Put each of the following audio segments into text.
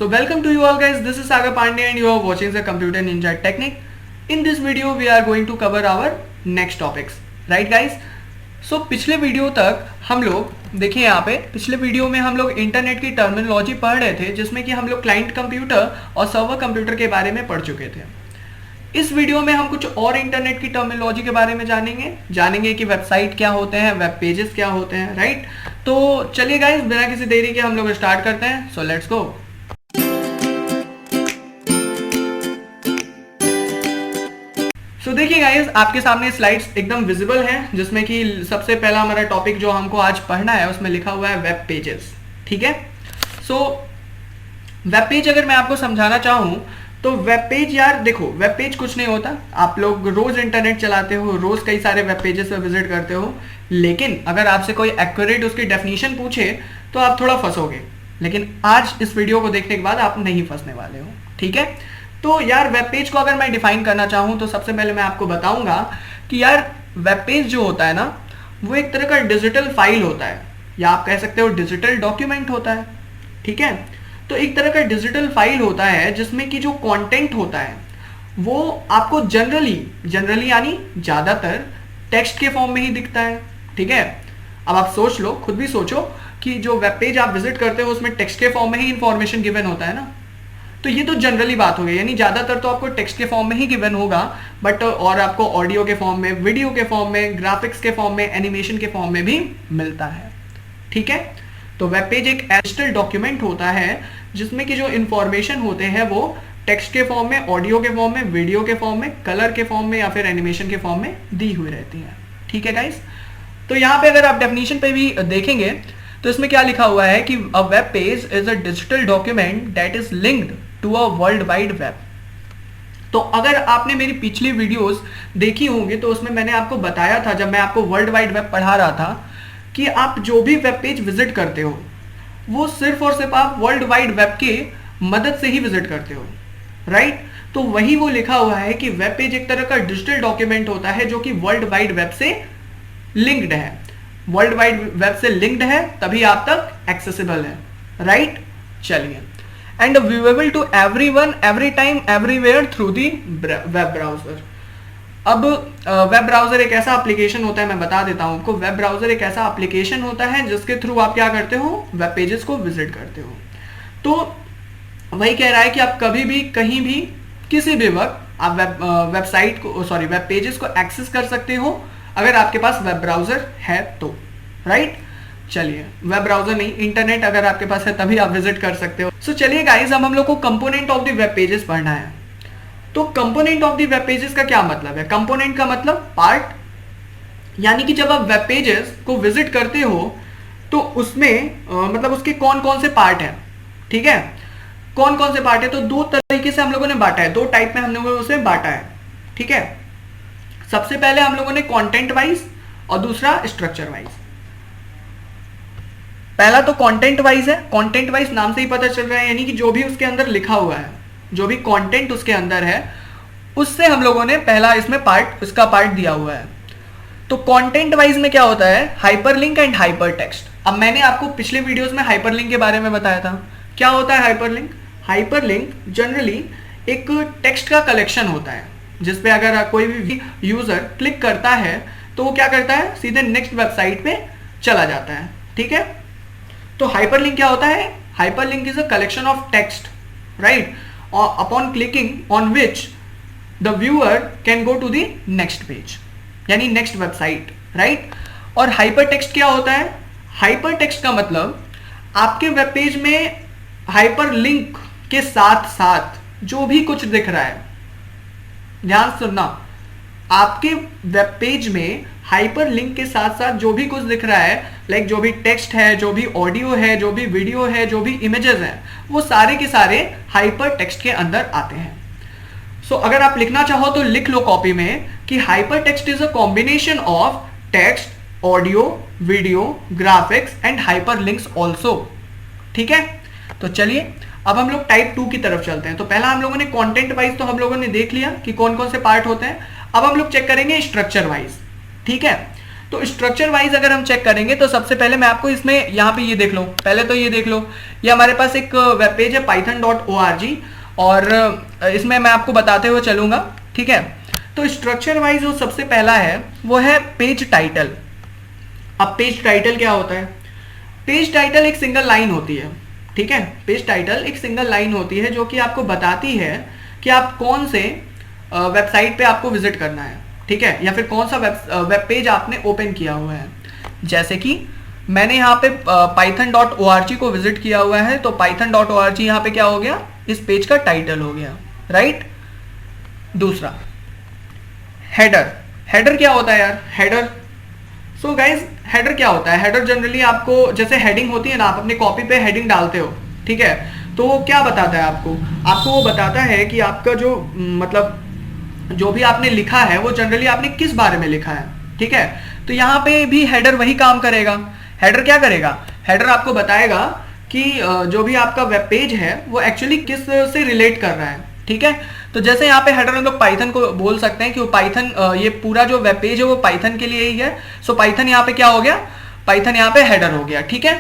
So welcome to you all guys, this is Sagar Pandey and you are watching the Computer Ninja Technique. In this video we are going to cover our next topics, right guys? So पिछले video तक हम लोग देखिए यहाँ पे पिछले video में हम लोग इंटरनेट की टर्मिनोलॉजी पढ़ रहे थे जिसमें कि हम लोग क्लाइंट कंप्यूटर और सर्वर कंप्यूटर के बारे में पढ़ चुके थे। इस वीडियो में हम कुछ और इंटरनेट की टर्मिनोलॉजी के बारे में जानेंगे कि वेबसाइट क्या होते हैं, वेब पेजेस क्या होते हैं, राइट? तो चलिए गाइस बिना किसी देरी के हम लोग स्टार्ट करते हैं। So let's go. सो देखिए गाइस आपके सामने स्लाइड्स एकदम विजिबल हैं जिसमें कि सबसे पहला हमारा टॉपिक जो हमको आज पढ़ना है उसमें लिखा हुआ है वेब पेजेस, ठीक है? सो वेब पेज अगर मैं आपको समझाना चाहूँ तो वेब पेज, यार देखो वेब पेज कुछ नहीं होता। आप लोग रोज इंटरनेट चलाते हो, रोज कई सारे वेब पेजेस पे विजिट करते हो, लेकिन अगर आपसे कोई एक्यूरेट उसकी डेफिनेशन पूछे तो आप थोड़ा फंसोगे। लेकिन आज इस वीडियो को देखने के बाद आप नहीं फंसने वाले हो, ठीक है? तो यार वेब पेज को अगर मैं डिफाइन करना चाहूँ तो सबसे पहले मैं आपको बताऊंगा कि यार वेब पेज जो होता है ना वो एक तरह का डिजिटल फाइल होता है, या आप कह सकते हो डिजिटल डॉक्यूमेंट होता है, ठीक है? तो एक तरह का डिजिटल फाइल होता है जिसमें कि जो कंटेंट होता है वो आपको जनरली यानी ज्यादातर टेक्स्ट के फॉर्म में ही दिखता है, ठीक है? अब आप सोच लो, खुद भी सोचो कि जो वेब पेज आप विजिट करते हो उसमें टेक्स्ट के फॉर्म में ही इंफॉर्मेशन गिवन होता है ना। तो ये तो जनरली बात हो गई, यानी ज्यादातर तो आपको टेक्स्ट के फॉर्म में ही गिवन होगा, बट और आपको ऑडियो के फॉर्म में, वीडियो के फॉर्म में, ग्राफिक्स के फॉर्म में, एनिमेशन के फॉर्म में भी मिलता है, ठीक है? तो वेब पेज एक डिजिटल डॉक्यूमेंट होता है जिसमें कि जो इंफॉर्मेशन होते हैं वो टेक्स्ट के फॉर्म में, ऑडियो के फॉर्म में, वीडियो के फॉर्म में, कलर के फॉर्म में या फिर एनिमेशन के फॉर्म में दी हुई रहती है, ठीक है गाइस? तो यहाँ पे अगर आप डेफिनेशन पे भी देखेंगे तो इसमें क्या लिखा हुआ है कि a web page is a digital document that is linked to a world wide web. तो अगर आपने मेरी पिछली वीडियोस देखी होंगी तो उसमें मैंने आपको बताया था, जब मैं आपको वर्ल्ड वाइड वेब पढ़ा रहा था, कि आप जो भी वेब पेज विजिट करते हो वो सिर्फ और सिर्फ आप वर्ल्ड वाइड वेब के मदद से ही विजिट करते हो, राइट? तो वही वो लिखा हुआ है कि वेब पेज एक तरह का डिजिटल डॉक्यूमेंट होता है जो कि वर्ल्ड वाइड वेब से लिंक्ड है। वर्ल्ड वाइड वेब से लिंक्ड है तभी आप तक एक्सेसिबल है, राइट? चलिए, and viewable to everyone, every time, everywhere through the web browser. अब वेब ब्राउजर एक ऐसा एप्लीकेशन होता है, मैं बता देता हूं आपको। वेब ब्राउजर एक ऐसा एप्लीकेशन होता है जिसके थ्रू आप क्या करते हो, वेब पेजेस को विजिट करते हो। तो वही कह रहा है कि आप कभी भी, कहीं भी, किसी भी वक्त आप वेबसाइट को, सॉरी, वेब पेजेस को एक्सेस कर सकते हो अगर आपके पास वेब ब्राउजर है तो, राइट? चलिए, वेब ब्राउजर नहीं, इंटरनेट अगर आपके पास है तभी आप विजिट कर सकते हो। सो चलिए गाइस, अब हम लोग को component of the web pages पढ़ना है। तो component of the web pages का क्या मतलब है? कंपोनेंट का मतलब पार्ट, यानी कि जब आप वेब पेजेस को विजिट करते हो तो उसमें मतलब उसके कौन कौन से पार्ट हैं, ठीक है? कौन कौन से पार्ट है? तो दो तरीके से हम लोगों ने बांटा है, दो टाइप में हम लोगों ने उसे बांटा है, ठीक है? सबसे पहले हम लोगों ने कंटेंट वाइज और दूसरा स्ट्रक्चर वाइज। पहला तो कंटेंट वाइज है। कंटेंट वाइज नाम से ही पता चल रहा है, यानी कि जो भी उसके अंदर लिखा हुआ है, जो भी कंटेंट उसके अंदर है उससे हम लोगों ने पहला इसमें पार्ट, उसका पार्ट दिया हुआ है। तो कंटेंट वाइज में क्या होता है? Hyperlink and hyper text. अब मैंने आपको पिछले वीडियोस में हाइपरलिंक के बारे में बताया था। क्या होता है हाइपरलिंक? हाइपरलिंक जनरली एक टेक्स्ट का कलेक्शन होता है जिसपे अगर कोई भी यूजर क्लिक करता है तो वो क्या करता है, सीधे नेक्स्ट वेबसाइट पे चला जाता है, ठीक है? तो हाइपरलिंक क्या होता है? Hyperlink is a collection of text, right? Upon clicking on which the viewer can go to the next page, यानी नेक्स्ट वेबसाइट, राइट? और हाइपर टेक्स्ट क्या होता है? हाइपर टेक्स्ट का मतलब आपके वेब पेज में हाइपर लिंक के साथ साथ जो भी कुछ दिख रहा है, ध्यान सुनना, आपके वेब पेज में हाइपर लिंक के साथ साथ जो भी कुछ दिख रहा है, लाइक जो भी टेक्स्ट है, जो भी ऑडियो है, जो भी वीडियो है, जो भी इमेजेस हैं, वो सारे के सारे हाइपर टेक्स्ट के अंदर आते हैं। सो अगर आप लिखना चाहो तो लिख लो कॉपी में कि hyper text is a combination of text, audio, video, graphics and hyper links also, ठीक है? तो चलिए अब हम लोग टाइप 2 की तरफ चलते हैं। तो पहला हम लोगों ने कंटेंट वाइज तो हम लोगों ने देख लिया कि कौन कौन से पार्ट होते हैं। अब हम लोग चेक करेंगे स्ट्रक्चर वाइज, ठीक है? तो स्ट्रक्चर वाइज अगर हम चेक करेंगे तो सबसे पहले मैं आपको इसमें यहाँ पे ये देख लो, पहले तो ये देख लो, ये हमारे पास एक वेब पेज है python.org और इसमें मैं आपको बताते हुए चलूंगा, ठीक है। तो स्ट्रक्चर वाइज जो सबसे पहला है वो है पेज टाइटल। अब पेज टाइटल क्या होता है? पेज टाइटल एक सिंगल लाइन होती है, ठीक है। पेज टाइटल एक सिंगल लाइन होती है जो कि आपको बताती है कि आप कौन से वेबसाइट पे आपको विजिट करना है, ठीक है, या फिर कौन सा वेब पेज आपने ओपन किया हुआ है। जैसे कि मैंने यहाँ पे python.org को विजिट किया हुआ है, तो python.org यहाँ पे क्या हो गया, इस पेज का टाइटल हो गया, राइट। दूसरा हेडर। हेडर क्या होता है यार? हेडर, सो गाइज हेडर क्या होता है? हेडर जनरली आपको, जैसे हेडिंग होती है ना, आप अपने कॉपी पे हेडिंग डालते हो, ठीक है, तो वो क्या बताता है आपको? आपको वो बताता है कि आपका जो मतलब जो भी आपने लिखा है वो जनरली आपने किस बारे में लिखा है, ठीक है। तो यहाँ पे भी हेडर वही काम करेगा। हेडर क्या करेगा? हेडर आपको बताएगा कि जो भी आपका वेब पेज है वो एक्चुअली किस से रिलेट कर रहा है, ठीक है। तो जैसे यहाँ पे हेडर हम लोग पाइथन को बोल सकते हैं कि वो पाइथन, ये पूरा जो वेब पेज है वो पाइथन के लिए ही है। सो पाइथन यहाँ पे क्या हो गया? पाइथन यहाँ पे हेडर हो गया, ठीक है।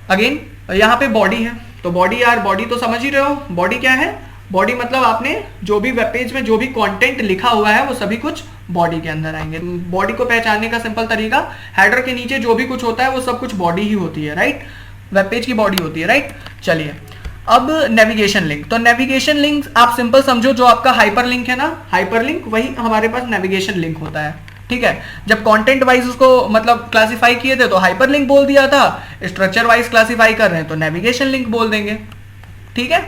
अगेन यहाँ पे बॉडी है, तो बॉडी यार, बॉडी तो समझ ही रहे हो, बॉडी क्या है? बॉडी मतलब आपने जो भी वेब पेज में जो भी कंटेंट लिखा हुआ है वो सभी कुछ बॉडी के अंदर आएंगे। बॉडी को पहचानने का सिंपल तरीका, हेडर के नीचे जो भी कुछ होता है वो सब कुछ बॉडी ही होती है, राइट। वेब पेज की बॉडी होती है, राइट। चलिए अब नेविगेशन लिंक। तो नेविगेशन लिंक आप सिंपल समझो, जो आपका हाइपर लिंक है ना, हाइपर लिंक वही हमारे पास नेविगेशन लिंक होता है, ठीक है। जब कंटेंट वाइज उसको मतलब क्लासिफाई किए थे तो हाइपर लिंक बोल दिया था, स्ट्रक्चर वाइज क्लासिफाई कर रहे हैं तो नेविगेशन लिंक बोल देंगे, ठीक है।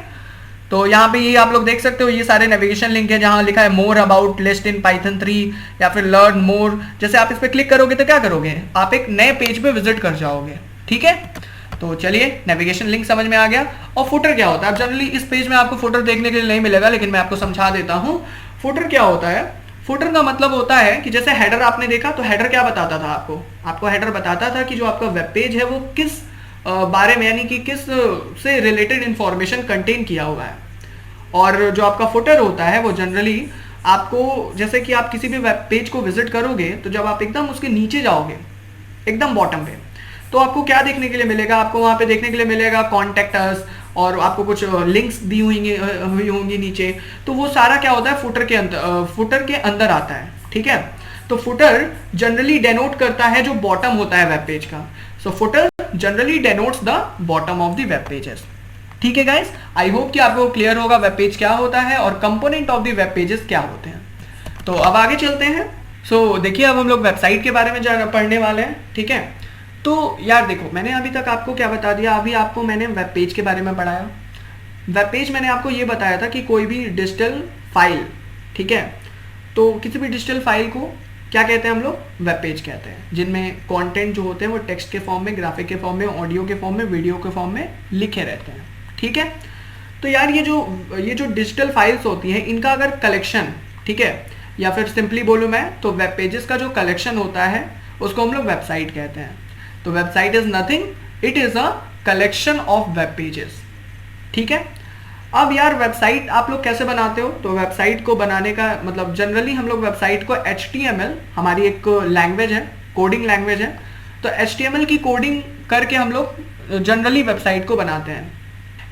तो यहाँ पे ये आप लोग देख सकते हो, ये सारे नेविगेशन लिंक है जहाँ लिखा है more about list in Python 3 या फिर लर्न मोर। जैसे आप इस पर क्लिक करोगे तो क्या करोगे? आप एक नए पेज पे विजिट कर जाओगे, ठीक है। तो चलिए नेविगेशन लिंक समझ में आ गया। और फुटर क्या होता है? अब जनरली इस पेज में आपको फुटर देखने के लिए नहीं मिलेगा, लेकिन मैं आपको समझा देता हूँ। फुटर क्या होता है? फुटर का मतलब होता है कि जैसे हेडर आपने देखा, तो हेडर क्या बताता था आपको? आपको हेडर बताता था कि जो आपका वेब पेज है वो किस बारे में, यानी कि किस से रिलेटेड इंफॉर्मेशन कंटेन किया हुआ है। और जो आपका फुटर होता है वो जनरली आपको, जैसे कि आप किसी भी वेब पेज को विजिट करोगे तो जब आप एकदम उसके नीचे जाओगे, एकदम बॉटम पे, तो आपको क्या देखने के लिए मिलेगा? आपको वहाँ पे देखने के लिए मिलेगा कॉन्टेक्ट अस, और आपको कुछ लिंक्स दी हुई होंगी नीचे। तो वो सारा क्या होता है? फुटर के अंदर आता है, ठीक है। तो फुटर जनरली डेनोट करता है जो बॉटम होता है वेब पेज का। So footer generally denotes the bottom of the web pages, ठीक है गाइस। आई होप कि आपको क्लियर होगा वेब पेज क्या होता है और component of the web pages क्या होते हैं। तो अब आगे चलते हैं। सो देखिए, अब हम लोग वेबसाइट के बारे में पढ़ने वाले हैं, ठीक है। तो यार देखो, मैंने अभी तक आपको क्या बता दिया? अभी आपको मैंने वेब पेज के बारे में पढ़ाया। वेब पेज मैंने आपको ये बताया था कि कोई भी डिजिटल फाइल, ठीक है, तो किसी भी डिजिटल फाइल को क्या कहते हैं हम लोग? वेब पेज कहते हैं, जिनमें कंटेंट जो होते हैं वो टेक्स्ट के फॉर्म में, ग्राफिक के फॉर्म में, ऑडियो के फॉर्म में, वीडियो के फॉर्म में लिखे रहते हैं, ठीक है। तो यार ये जो डिजिटल फाइल्स होती हैं, इनका अगर कलेक्शन, ठीक है, या फिर सिंपली बोलूँ मैं तो वेब पेजेस का जो कलेक्शन होता है उसको हम लोग वेबसाइट कहते हैं। तो website is nothing, it is a collection of web pages, ठीक है। अब यार वेबसाइट आप लोग कैसे बनाते हो? तो वेबसाइट को बनाने का मतलब जनरली हम लोग वेबसाइट को HTML, हमारी एक लैंग्वेज है, कोडिंग लैंग्वेज है, तो HTML की कोडिंग करके हम लोग जनरली वेबसाइट को बनाते हैं।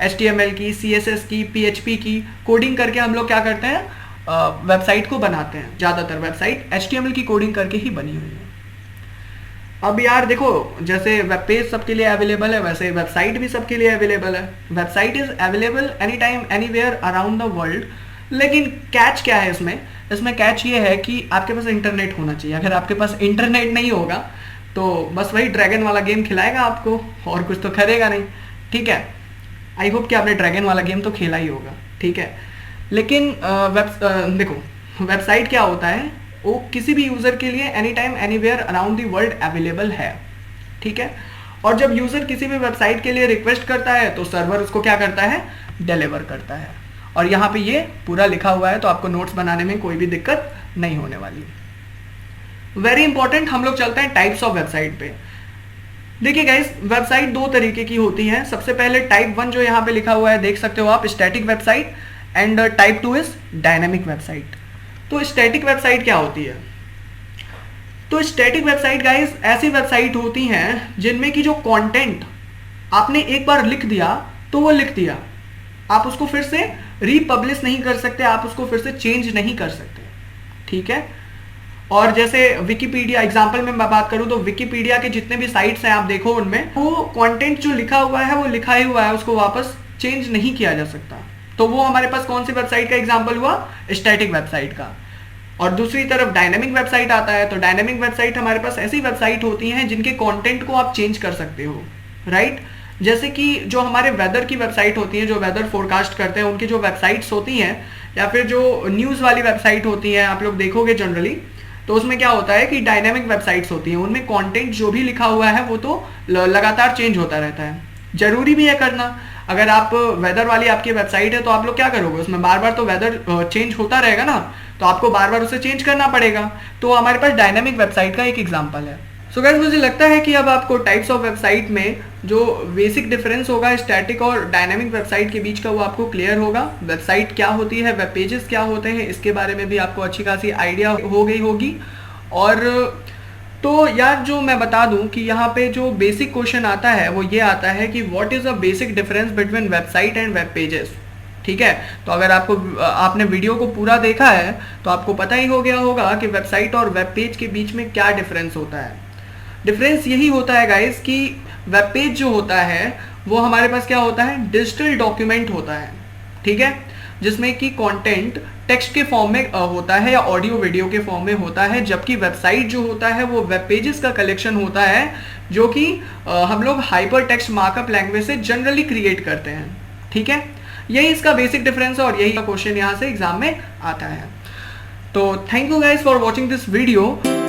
HTML की, CSS की, PHP की कोडिंग करके हम लोग क्या करते हैं? वेबसाइट को बनाते हैं। ज़्यादातर वेबसाइट HTML की कोडिंग करके ही बनी हुई है। अब यार देखो, जैसे वेब पेज सबके लिए अवेलेबल है, वैसे वेबसाइट भी सबके लिए अवेलेबल है। Website is available any time anywhere around the world. लेकिन कैच क्या है इसमें? इसमें कैच ये है कि आपके पास इंटरनेट होना चाहिए। अगर आपके पास इंटरनेट नहीं होगा तो बस वही ड्रैगन वाला गेम खिलाएगा आपको, और कुछ तो करेगा नहीं, ठीक है। आई होप कि आपने ड्रैगन वाला गेम तो खेला ही होगा, ठीक है। लेकिन देखो, वेबसाइट क्या होता है? वो किसी भी यूज़र के लिए any time anywhere around the world available है, ठीक है। और जब यूज़र किसी भी वेबसाइट के लिए रिक्वेस्ट करता है तो सर्वर उसको क्या करता है? डिलीवर करता है। और यहाँ पे ये पूरा लिखा हुआ है, तो आपको नोट्स बनाने में कोई भी दिक्कत नहीं होने वाली। वेरी इंपॉर्टेंट, हम लोग चलते हैं टाइप्स ऑफ वेबसाइट पे। देखिए गाइस, वेबसाइट दो तरीके की होती है। सबसे पहले टाइप 1 जो यहाँ पे लिखा हुआ है, देख सकते हो आप, static website, and type 2 is dynamic website. तो स्टैटिक वेबसाइट क्या होती है? तो स्टैटिक वेबसाइट गाइस ऐसी वेबसाइट होती हैं जिनमें की जो कंटेंट आपने एक बार लिख दिया तो वो लिख दिया, आप उसको फिर से रीपब्लिश नहीं कर सकते, आप उसको फिर से चेंज नहीं कर सकते, ठीक है। और जैसे विकिपीडिया एग्जांपल में मैं बात करूं तो विकिपीडिया के जितने भी साइट्स हैं आप देखो उनमें वो कंटेंट जो लिखा हुआ है वो लिखा ही हुआ है, उसको वापस चेंज नहीं किया जा सकता। तो वो हमारे पास कौन सी वेबसाइट का एग्जांपल हुआ, स्टैटिक वेबसाइट का। और दूसरी तरफ डायनेमिक वेबसाइट आता है, तो डायनेमिक वेबसाइट हमारे पास ऐसी वेबसाइट होती हैं जिनके कंटेंट को आप चेंज कर सकते हो, राइट। जैसे कि जो हमारे वेदर की वेबसाइट होती है, जो वेदर फोरकास्ट करते हैं, उनकी जो वेबसाइट्स होती हैं, या फिर जो न्यूज़ वाली वेबसाइट होती है आप लोग देखोगे जनरली, तो उसमें क्या होता है कि डायनेमिक वेबसाइट्स होती हैं, उनमें कंटेंट जो भी लिखा हुआ है वो तो लगातार चेंज होता रहता है। जरूरी भी है करना। अगर आप वेदर वाली आपकी वेबसाइट है तो आप लोग क्या करोगे, उसमें बार बार तो वेदर चेंज होता रहेगा ना, तो आपको बार बार उसे चेंज करना पड़ेगा। तो हमारे पास डायनेमिक वेबसाइट का एक एग्जांपल है। सो गाइस मुझे लगता है कि अब आपको टाइप्स ऑफ वेबसाइट में जो बेसिक डिफरेंस होगा स्टैटिक और डायनेमिक वेबसाइट के बीच का वो आपको क्लियर होगा। वेबसाइट क्या होती है, वेब पेजेस क्या होते हैं, इसके बारे में भी आपको अच्छी खासी आइडिया हो गई होगी। और तो यार जो मैं बता दूं कि यहाँ पे जो बेसिक क्वेश्चन आता है वो ये आता है कि what is a basic difference between website and web pages, ठीक है। तो अगर आपने वीडियो को पूरा देखा है तो आपको पता ही हो गया होगा कि वेबसाइट और वेब पेज के बीच में क्या डिफरेंस होता है। डिफरेंस यही होता है गाइस कि वेब पेज जो होता है वो हमारे पास क्या होता है, डिजिटल डॉक्यूमेंट होता है, ठीक है, जिसमें कि कंटेंट टेक्स्ट के फॉर्म में होता है या ऑडियो वीडियो के फॉर्म में होता है, जबकि वेबसाइट जो होता है वो वेब पेजेस का कलेक्शन होता है जो कि हम लोग हाइपर टेक्स्ट मार्कअप लैंग्वेज से जनरली क्रिएट करते हैं, ठीक है। यही इसका बेसिक डिफरेंस है और यही क्वेश्चन यहाँ से एग्जाम में आता है। तो thank you guys for watching this video.